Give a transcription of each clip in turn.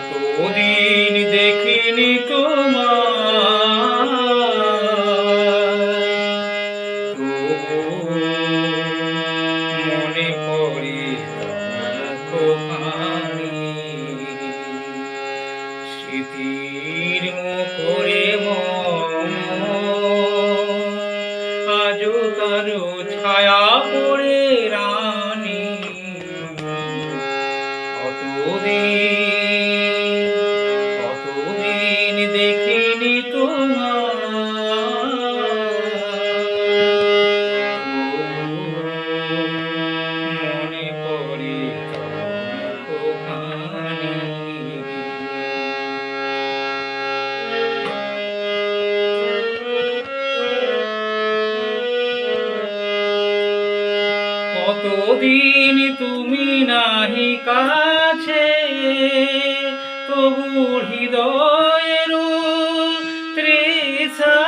কতদিন দেখিনি তোমায়, মনে পড়ে মুখখানি। স্মৃতির মুখরে আজও তার ছায়া পড়ে রানী। কতদিন দেখিনি তোমায়, মনে পড়ে মুখখানি। কতদিন তুমি নাহি কাছে, তবু হৃদয়ের তৃষা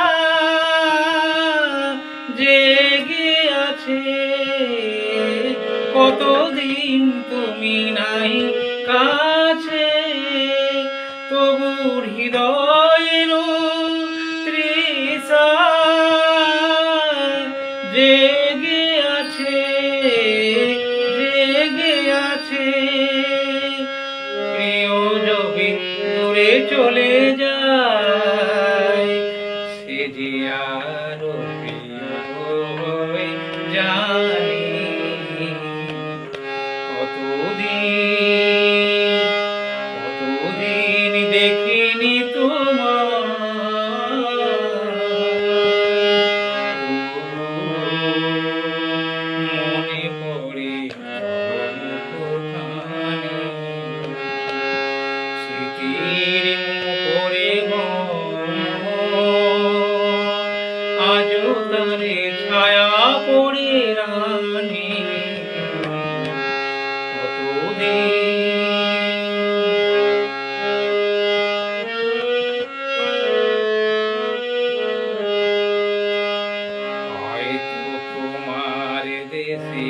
জেগে আছে। কতদিন তুমি নাই কাছে, তবু হৃদয়ের তৃষা জেগে আছে, জেগে আছে। প্রিয় যবে দূরে চলে যায়, সে যে আরো প্রিয় হয়ে জানি। কতদিন দেখিনি তোমায়, মনে পড়ে মুখখানি। স্মৃতির মুখরে আজও তারে ছায়া পড়ে রানী। হয়তো তোমার দেশে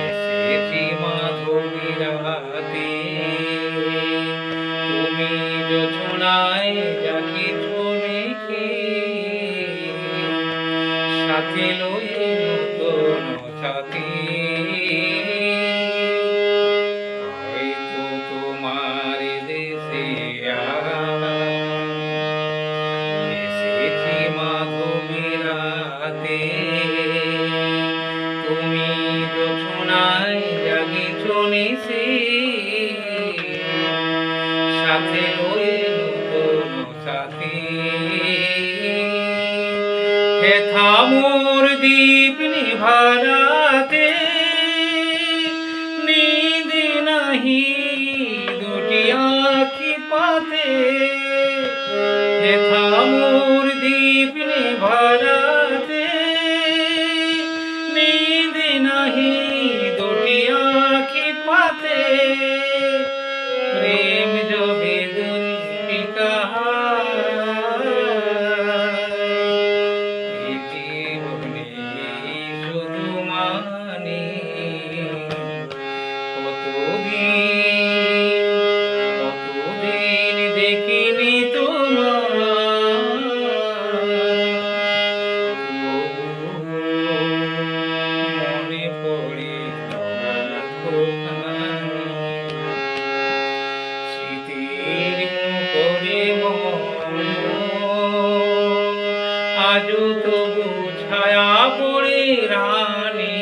এসেছি মাধবীর হাতে, তুমি যোছনায় যা কিছু রেখে সাথে লয়ে নতুন সাথী। হয়তো তোমার দেশে এসেছি মাধবীর হাতে, তুমি যোছনায় জাগিছ নিশি সাথে লয়ে নতুন সাথী। হেথা মোর দীপ নিভারাতে, নিদ নাহি দুটি আখি পাতে। হেথা মোর দীপ নিভারাতে, নিদ নাহি দুটি আখি পাতে। প্রেম যবে দুর্বিকা জীবনে শুধু মানি। কতদিন দেখিনি মনে পড়ে মুখখানি। স্মৃতির মুখরে আজও তবু ছায়া পড়ে রানী।